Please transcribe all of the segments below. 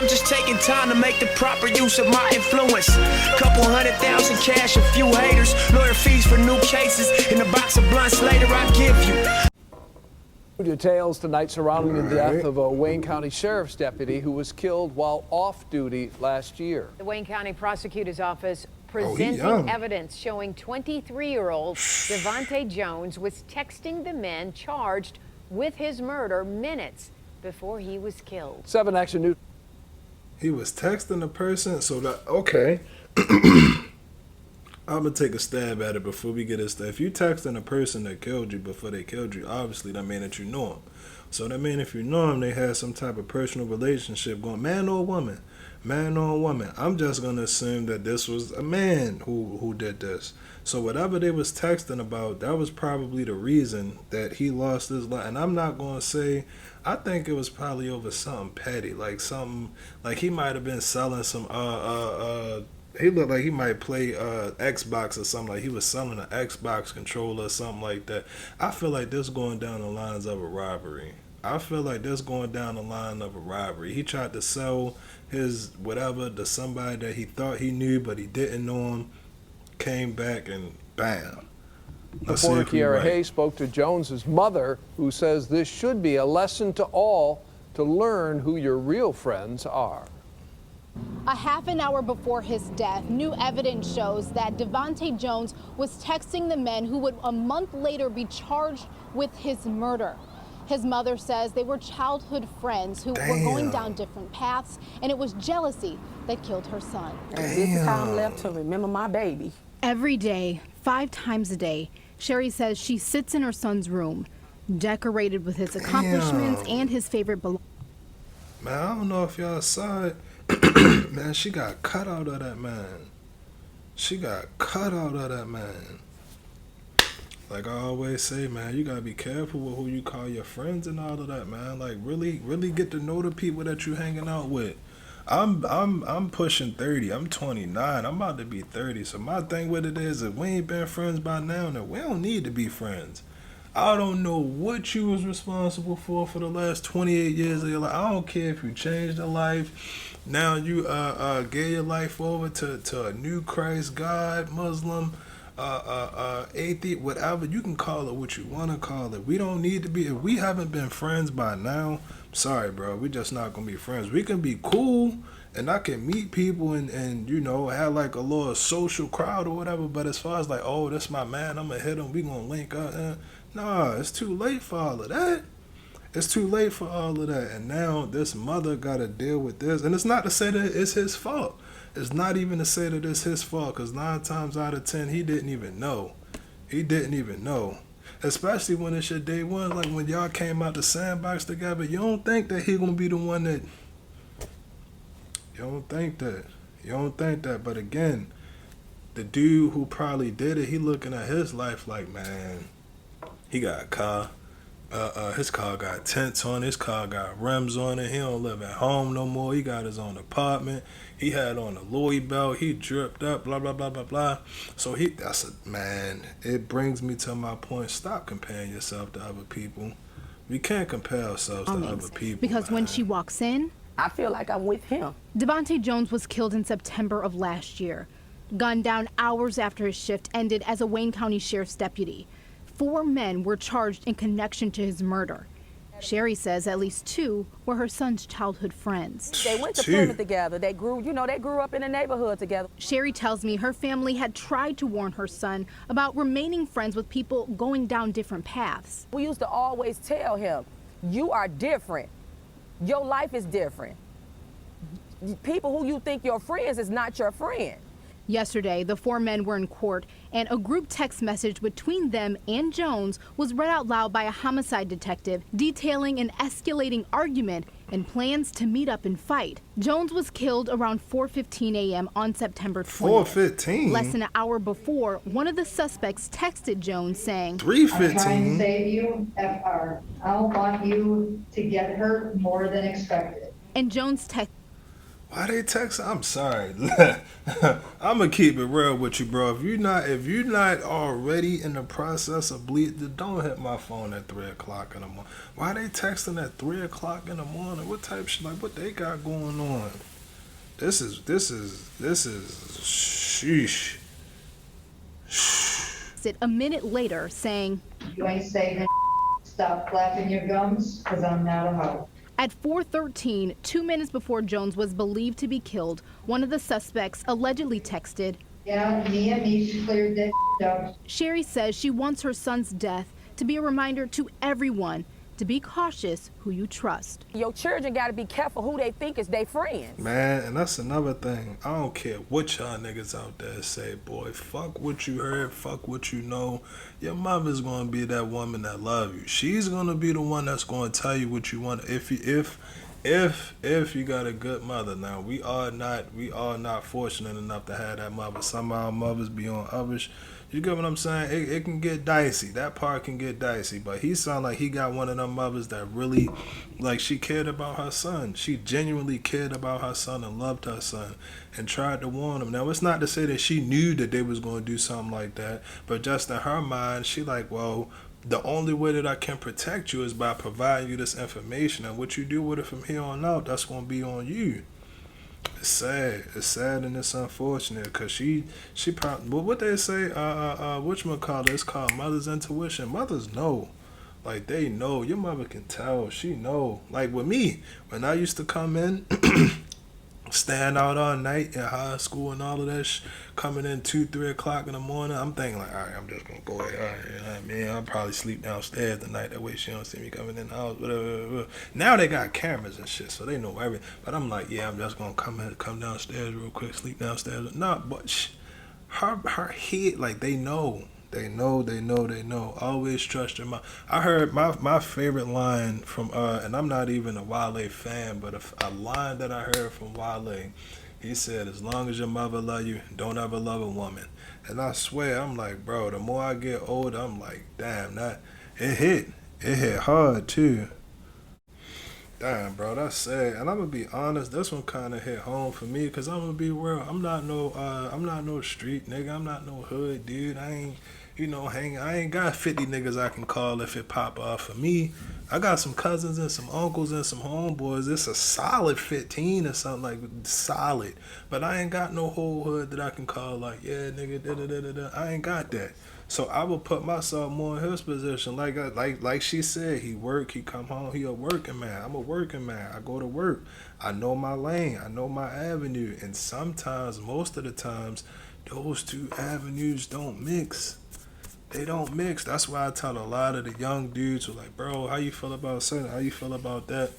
I'm just taking time to make the proper use of my influence. Couple 100,000 cash, a few haters, lawyer fees for new cases, and a box of blunts later I give you. Details tonight surrounding the death of a Wayne County Sheriff's deputy who was killed while off duty last year. The Wayne County Prosecutor's Office presenting evidence showing 23-year-old Devontae Jones was texting the men charged with his murder minutes before he was killed. 7 Action News. He was texting the person, so that, okay. I'm going to take a stab at it before we get this. If you texting a person that killed you before they killed you, obviously that means that you know him. So that means if you know him, they had some type of personal relationship going, man or woman. Man or woman. I'm just going to assume that this was a man who did this. So whatever they was texting about, that was probably the reason that he lost his life. And I'm not going to say, I think it was probably over something petty, like something, like he might have been selling some, he looked like he might play Xbox or something, like he was selling an Xbox controller or something like that. I feel like this going down the lines of a robbery. He tried to sell his whatever to somebody that he thought he knew, but he didn't know him. Came back and bam. Reporter Kiara Hayes spoke to Jones's mother, who says this should be a lesson to all to learn who your real friends are. A half an hour before his death, new evidence shows that Devontae Jones was texting the men who would a month later be charged with his murder. His mother says they were childhood friends who were going down different paths, and it was jealousy that killed her son. And this is how I'm left to remember my baby. Every day, 5 times a day, Sherry says she sits in her son's room, decorated with his accomplishments and his favorite belongings. Man, I don't know if y'all saw it. Man, she got cut out of that man. Like I always say, man, you gotta be careful with who you call your friends and all of that, man. Like really get to know the people that you hanging out with. I'm pushing 30. I'm 29. I'm about to be 30. So my thing with it is, if we ain't been friends by now, then we don't need to be friends. I don't know what you was responsible for the last 28 years of your life. I don't care if you changed your life. Now you gave your life over to a new Christ, God, Muslim, atheist, whatever. You can call it what you want to call it. We don't need to be. If we haven't been friends by now, sorry, bro. We just not going to be friends. We can be cool, and I can meet people and you know, have like a little social crowd or whatever. But as far as like, oh, that's my man, I'm going to hit him, we going to link up. Nah, it's too late for all of that. And now this mother got to deal with this. And it's not to say that it's his fault. It's not even to say that it's his fault, because 9 times out of 10, he didn't even know. Especially when it's your day one, like when y'all came out the sandbox together. You don't think that he gonna be the one that. You don't think that. But again, the dude who probably did it, he looking at his life like, man, he got a car. His car got tents on it. His car got rims on it. He don't live at home no more. He got his own apartment. He had on a Louis belt. He dripped up, blah, blah, blah, blah, blah. So man, it brings me to my point. Stop comparing yourself to other people. We can't compare ourselves to other people. Because when she walks in, I feel like I'm with him. Devontae Jones was killed in September of last year, gunned down hours after his shift ended as a Wayne County Sheriff's deputy. 4 men were charged in connection to his murder. Sherry says at least 2 were her son's childhood friends. They went to Plymouth together. They grew up in the neighborhood together. Sherry tells me her family had tried to warn her son about remaining friends with people going down different paths. We used to always tell him, you are different. Your life is different. People who you think your friends is not your friend. Yesterday, the 4 men were in court, and a group text message between them and Jones was read out loud by a homicide detective detailing an escalating argument and plans to meet up and fight. Jones was killed around 4:15 a.m. on September 20th. 4:15? Less than an hour before, one of the suspects texted Jones saying, 3:15? I'm trying to save you, FR. I don't want you to get hurt more than expected. And Jones texted, Why they text? I'm sorry. I'm gonna keep it real with you, bro. If you're not already in the process of bleeding, don't hit my phone at 3 o'clock in the morning. Why they texting at 3 o'clock in the morning? What type of shit? Like, what they got going on? This is sheesh. A minute later, saying, You ain't saying stop flapping your gums, because I'm not a hoe. at 4:13, 2 minutes before Jones was believed to be killed, one of the suspects allegedly texted, Yeah, me and me cleared that up. Sherry says she wants her son's death to be a reminder to everyone to be cautious who you trust. Your children got to be careful who they think is their friends. Man, and that's another thing. I don't care what y'all niggas out there say, boy. Fuck what you heard. Fuck what you know. Your mother's gonna be that woman that love you. She's gonna be the one that's gonna tell you what you want. If you got a good mother. Now we are not fortunate enough to have that mother. Some of our mothers be on others. You get what I'm saying? It can get dicey. That part can get dicey. But he sound like he got one of them mothers that really, like, she cared about her son. She genuinely cared about her son and loved her son and tried to warn him. Now, it's not to say that she knew that they was going to do something like that. But just in her mind, she like, well, the only way that I can protect you is by providing you this information. And what you do with it from here on out, that's going to be on you. It's sad and it's unfortunate because she probably, but what they say, whatchamacallit, it's called mother's intuition. Mothers know, like they know. Your mother can tell, she know. Like with me, when I used to come in, stand out all night in high school and all of that coming in 2-3 o'clock in the morning, I'm thinking like, all right, I'm just gonna go ahead, all right, you know what I mean? I'll probably sleep downstairs tonight, that way she don't see me coming in the house, whatever. Now they got cameras and shit, so they know everything. But I'm like, yeah, I'm just gonna come downstairs real quick, sleep downstairs. Nah, but her head, like they know. They know. Always trust your mom. I heard my favorite line from, and I'm not even a Wale fan, but a line that I heard from Wale, he said, as long as your mother love you, don't ever love a woman. And I swear, I'm like, bro, the more I get older, I'm like, damn, it hit hard too. Damn, bro, that's sad. And I'm gonna be honest, this one kind of hit home for me, cause I'm gonna be real. I'm not no street nigga. I'm not no hood dude. I ain't, I ain't got 50 niggas I can call if it pop off for me. I got some cousins and some uncles and some homeboys. It's a solid 15 or something, like solid. But I ain't got no whole hood that I can call like, yeah, nigga, da-da-da-da-da. I ain't got that. So I would put myself more in his position. Like she said, he work, he come home, he a working man. I'm a working man. I go to work. I know my lane. I know my avenue. And sometimes, most of the times, those two avenues don't mix. They don't mix. That's why I tell a lot of the young dudes who are like, bro, how you feel about something? How you feel about that?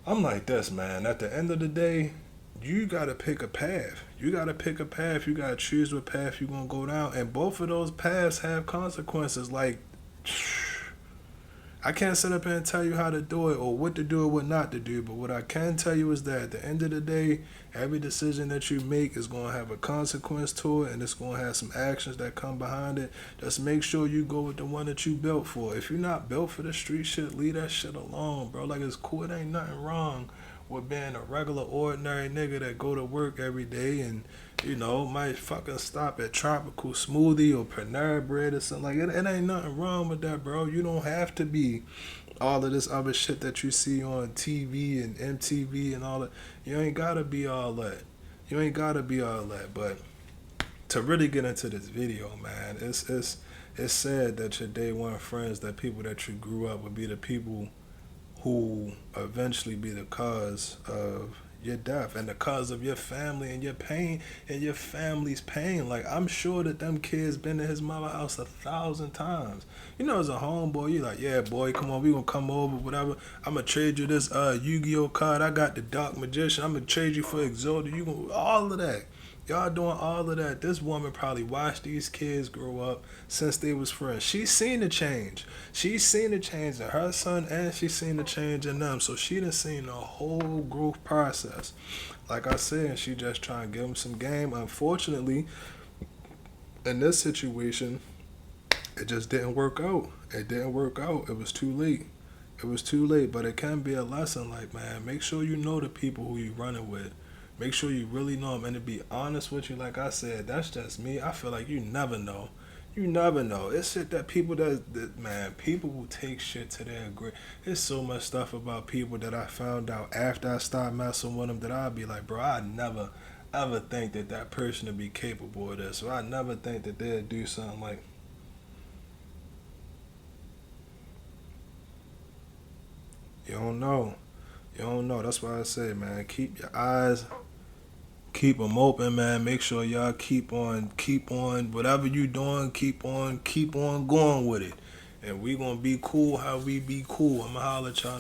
I'm like this, man. At the end of the day, you got to pick a path. You got to pick a path. You got to choose what path you're going to go down. And both of those paths have consequences. Like, I can't sit up here and tell you how to do it or what to do or what not to do. But what I can tell you is that at the end of the day, every decision that you make is going to have a consequence to it. And it's going to have some actions that come behind it. Just make sure you go with the one that you built for. If you're not built for the street shit, leave that shit alone, bro. Like, it's cool. It ain't nothing wrong with being a regular, ordinary nigga that go to work every day and, might fucking stop at Tropical Smoothie or Panera Bread or something like that. It ain't nothing wrong with that, bro. You don't have to be all of this other shit that you see on TV and MTV and all that. You ain't gotta be all that. But to really get into this video, man, it's sad that your day one friends, that people that you grew up with, be the people who eventually be the cause of your death and the cause of your family and your pain and your family's pain. Like, I'm sure that them kids been to his mother's house 1,000 times. As a homeboy, you like, yeah, boy, come on, we gonna come over, whatever. I'm gonna trade you this Yu-Gi-Oh card. I got the Dark Magician. I'm gonna trade you for Exodia. You gonna all of that. Y'all doing all of that. This woman probably watched these kids grow up since they was friends. She's seen the change. She's seen the change in her son, and she's seen the change in them. So she done seen the whole growth process. Like I said, she just trying to give them some game. Unfortunately, in this situation, it just didn't work out. It was too late. It was too late, but it can be a lesson. Like, man, make sure you know the people who you running with. Make sure you really know them. And to be honest with you, like I said, that's just me. I feel like you never know. You never know. It's shit that people man, people will take shit to their grave. There's so much stuff about people that I found out after I started messing with them that I'd be like, bro, I never ever think that that person would be capable of this. Or I never think that they'd do something like. You don't know. You don't know. That's why I say, man, keep your eyes, keep them open, man. Make sure y'all keep on, whatever you doing, keep on going with it. And we gonna be cool how we be cool. I'ma holler at y'all.